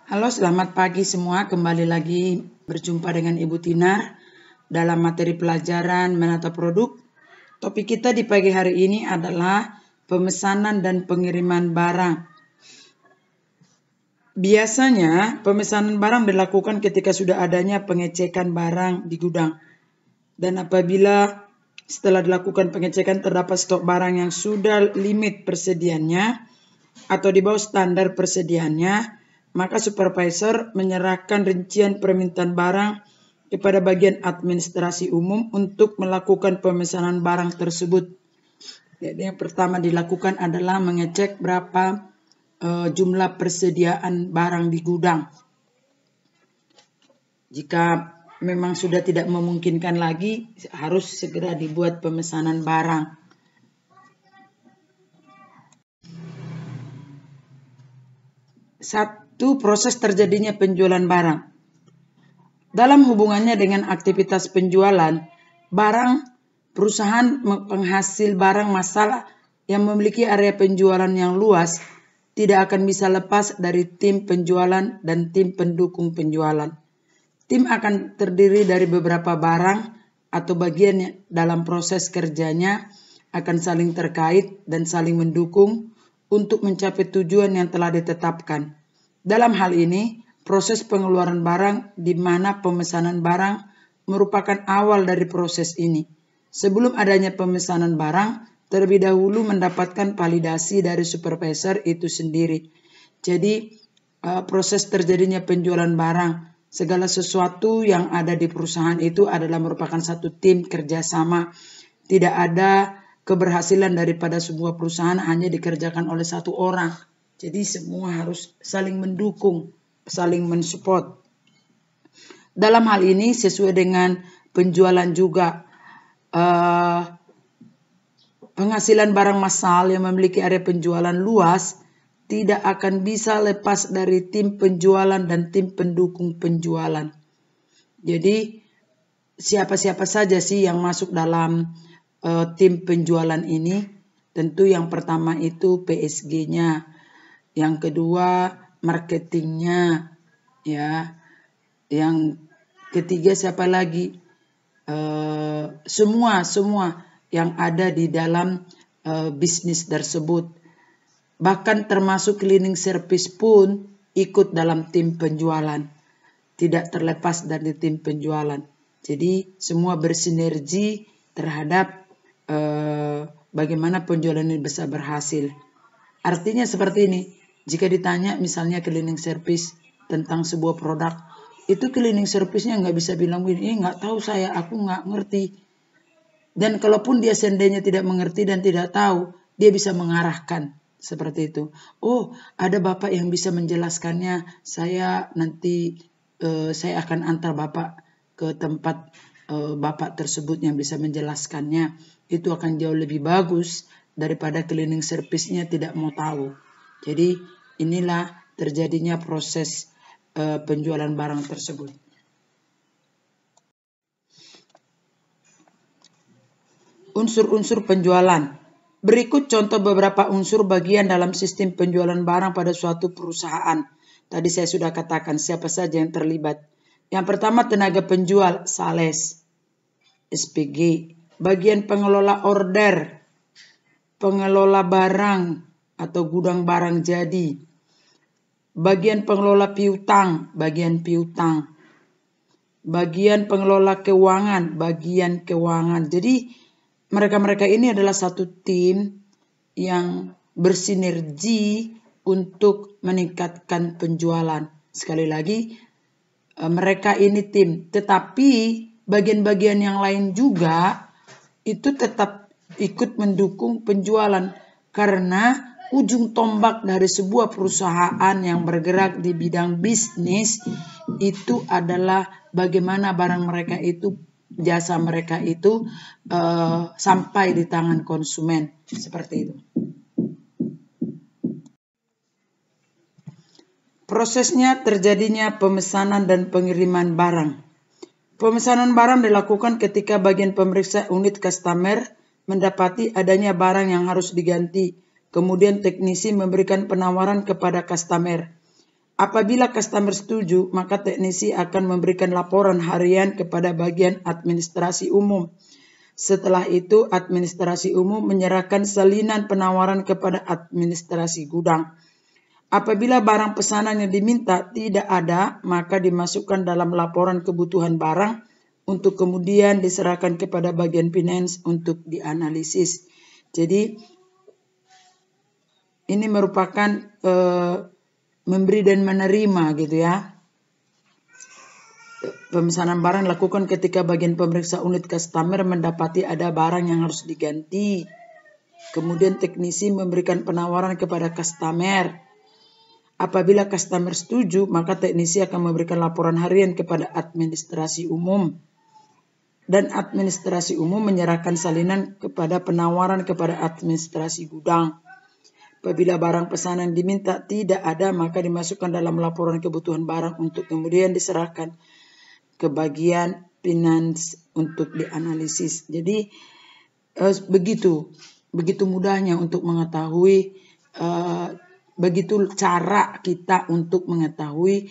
Halo, selamat pagi semua. Kembali lagi berjumpa dengan Ibu Tinar dalam materi pelajaran menata produk. Topik kita di pagi hari ini adalah pemesanan dan pengiriman barang. Biasanya pemesanan barang dilakukan ketika sudah adanya pengecekan barang di gudang. Dan apabila setelah dilakukan pengecekan terdapat stok barang yang sudah limit persediaannya atau di bawah standar persediaannya, maka supervisor menyerahkan rincian permintaan barang kepada bagian administrasi umum untuk melakukan pemesanan barang tersebut. Jadi yang pertama dilakukan adalah mengecek berapa jumlah persediaan barang di gudang. Jika memang sudah tidak memungkinkan lagi, harus segera dibuat pemesanan barang. Satu, proses terjadinya penjualan barang. Dalam hubungannya dengan aktivitas penjualan, perusahaan penghasil barang masalah yang memiliki area penjualan yang luas tidak akan bisa lepas dari tim penjualan dan tim pendukung penjualan. Tim akan terdiri dari beberapa barang atau bagian dalam proses kerjanya akan saling terkait dan saling mendukung untuk mencapai tujuan yang telah ditetapkan. Dalam hal ini, proses pengeluaran barang di mana pemesanan barang merupakan awal dari proses ini. Sebelum adanya pemesanan barang, terlebih dahulu mendapatkan validasi dari supervisor itu sendiri. Jadi, proses terjadinya penjualan barang, segala sesuatu yang ada di perusahaan itu adalah merupakan satu tim kerjasama. Tidak ada keberhasilan daripada sebuah perusahaan hanya dikerjakan oleh satu orang. Jadi semua harus saling mendukung, saling mensupport. Dalam hal ini sesuai dengan penjualan juga, penghasilan barang massal yang memiliki area penjualan luas tidak akan bisa lepas dari tim penjualan dan tim pendukung penjualan. Jadi siapa-siapa saja sih yang masuk dalam tim penjualan ini? Tentu yang pertama itu PSG-nya, yang kedua marketingnya, ya, yang ketiga siapa lagi? Semua yang ada di dalam bisnis tersebut. Bahkan termasuk cleaning service pun ikut dalam tim penjualan. Tidak terlepas dari tim penjualan. Jadi semua bersinergi terhadap bagaimana penjualan ini bisa berhasil. Artinya seperti ini. Jika ditanya misalnya cleaning service tentang sebuah produk, itu cleaning service-nya nggak bisa bilang begini, nggak tahu saya, aku nggak ngerti. Dan kalaupun dia seandainya tidak mengerti dan tidak tahu, dia bisa mengarahkan seperti itu. Oh, ada bapak yang bisa menjelaskannya. Saya nanti saya akan antar bapak ke tempat bapak tersebut yang bisa menjelaskannya. Itu akan jauh lebih bagus daripada cleaning service-nya tidak mau tahu. Jadi inilah terjadinya proses penjualan barang tersebut. Unsur-unsur penjualan. Berikut contoh beberapa unsur bagian dalam sistem penjualan barang pada suatu perusahaan. Tadi saya sudah katakan siapa saja yang terlibat. Yang pertama tenaga penjual, sales, SPG. Bagian pengelola order, pengelola barang atau gudang barang jadi. Bagian pengelola piutang, bagian piutang. Bagian pengelola keuangan, bagian keuangan. Jadi mereka-mereka ini adalah satu tim yang bersinergi untuk meningkatkan penjualan. Sekali lagi, mereka ini tim. Tetapi bagian-bagian yang lain juga itu tetap ikut mendukung penjualan. Karena ujung tombak dari sebuah perusahaan yang bergerak di bidang bisnis itu adalah bagaimana barang mereka itu, jasa mereka itu sampai di tangan konsumen. Seperti itu. Prosesnya terjadinya pemesanan dan pengiriman barang. Pemesanan barang dilakukan ketika bagian pemeriksa unit customer mendapati adanya barang yang harus diganti. Kemudian teknisi memberikan penawaran kepada customer. Apabila customer setuju, maka teknisi akan memberikan laporan harian kepada bagian administrasi umum. Setelah itu, administrasi umum menyerahkan salinan penawaran kepada administrasi gudang. Apabila barang pesanan yang diminta tidak ada, maka dimasukkan dalam laporan kebutuhan barang untuk kemudian diserahkan kepada bagian finance untuk dianalisis. Jadi, ini merupakan memberi dan menerima gitu ya. Pemesanan barang dilakukan ketika bagian pemeriksa unit customer mendapati ada barang yang harus diganti. Kemudian teknisi memberikan penawaran kepada customer. Apabila customer setuju, maka teknisi akan memberikan laporan harian kepada administrasi umum. Dan administrasi umum menyerahkan salinan kepada penawaran kepada administrasi gudang. Apabila barang pesanan diminta tidak ada, maka dimasukkan dalam laporan kebutuhan barang untuk kemudian diserahkan ke bagian finance untuk dianalisis. Jadi begitu mudahnya untuk mengetahui, begitu cara kita untuk mengetahui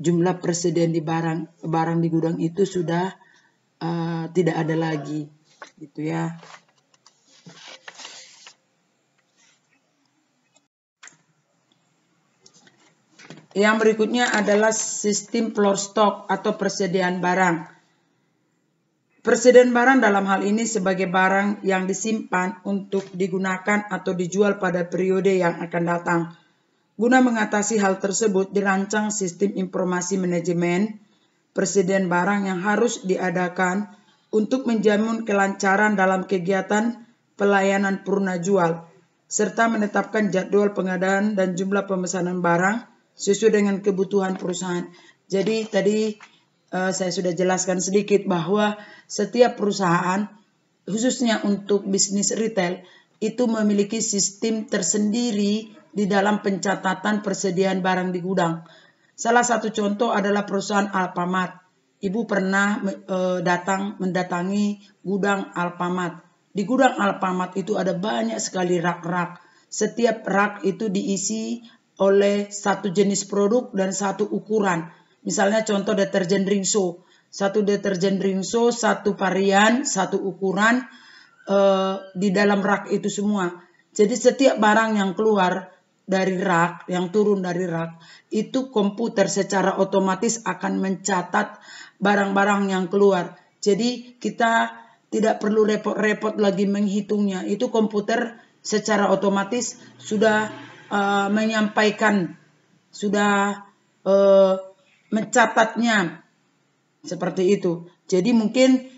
jumlah persediaan di barang di gudang itu sudah tidak ada lagi, gitu ya. Yang berikutnya adalah sistem floor stock atau persediaan barang. Persediaan barang dalam hal ini sebagai barang yang disimpan untuk digunakan atau dijual pada periode yang akan datang. Guna mengatasi hal tersebut, dirancang sistem informasi manajemen persediaan barang yang harus diadakan untuk menjamin kelancaran dalam kegiatan pelayanan purna jual, serta menetapkan jadwal pengadaan dan jumlah pemesanan barang sesuai dengan kebutuhan perusahaan. Jadi tadi saya sudah jelaskan sedikit bahwa setiap perusahaan, khususnya untuk bisnis retail, itu memiliki sistem tersendiri di dalam pencatatan persediaan barang di gudang. Salah satu contoh adalah perusahaan Alfamart. Ibu pernah mendatangi gudang Alfamart. Di gudang Alfamart itu ada banyak sekali rak-rak. Setiap rak itu diisi oleh satu jenis produk dan satu ukuran. Misalnya contoh deterjen Rinso. Satu deterjen Rinso, satu varian, satu ukuran di dalam rak itu semua. Jadi setiap barang yang keluar dari rak, yang turun dari rak, itu komputer secara otomatis akan mencatat barang-barang yang keluar. Jadi kita tidak perlu repot-repot lagi menghitungnya. Itu komputer secara otomatis sudah menyampaikan, sudah mencatatnya seperti itu. Jadi mungkin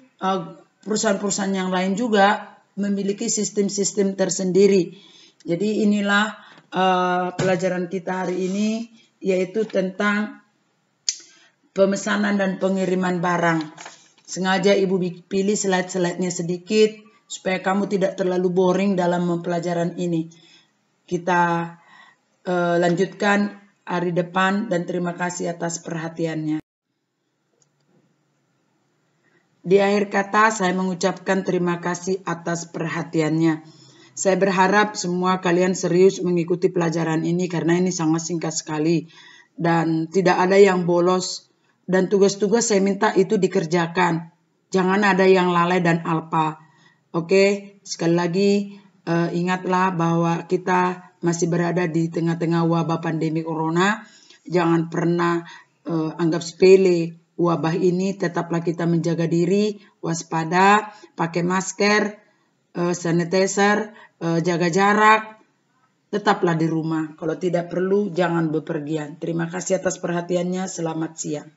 perusahaan-perusahaan yang lain juga memiliki sistem-sistem tersendiri. Jadi inilah pelajaran kita hari ini, yaitu tentang pemesanan dan pengiriman barang. Sengaja Ibu pilih slide-slide-nya sedikit supaya kamu tidak terlalu boring dalam pelajaran ini. Kita lanjutkan hari depan dan terima kasih atas perhatiannya. Di akhir kata saya mengucapkan terima kasih atas perhatiannya. Saya berharap semua kalian serius mengikuti pelajaran ini karena ini sangat singkat sekali dan tidak ada yang bolos, dan tugas-tugas saya minta itu dikerjakan. Jangan ada yang lalai dan alpa. Oke, sekali lagi ingatlah bahwa kita masih berada di tengah-tengah wabah pandemi corona. Jangan pernah anggap sepele wabah ini. Tetaplah kita menjaga diri, waspada, pakai masker, sanitizer, jaga jarak. Tetaplah di rumah. Kalau tidak perlu, jangan bepergian. Terima kasih atas perhatiannya. Selamat siang.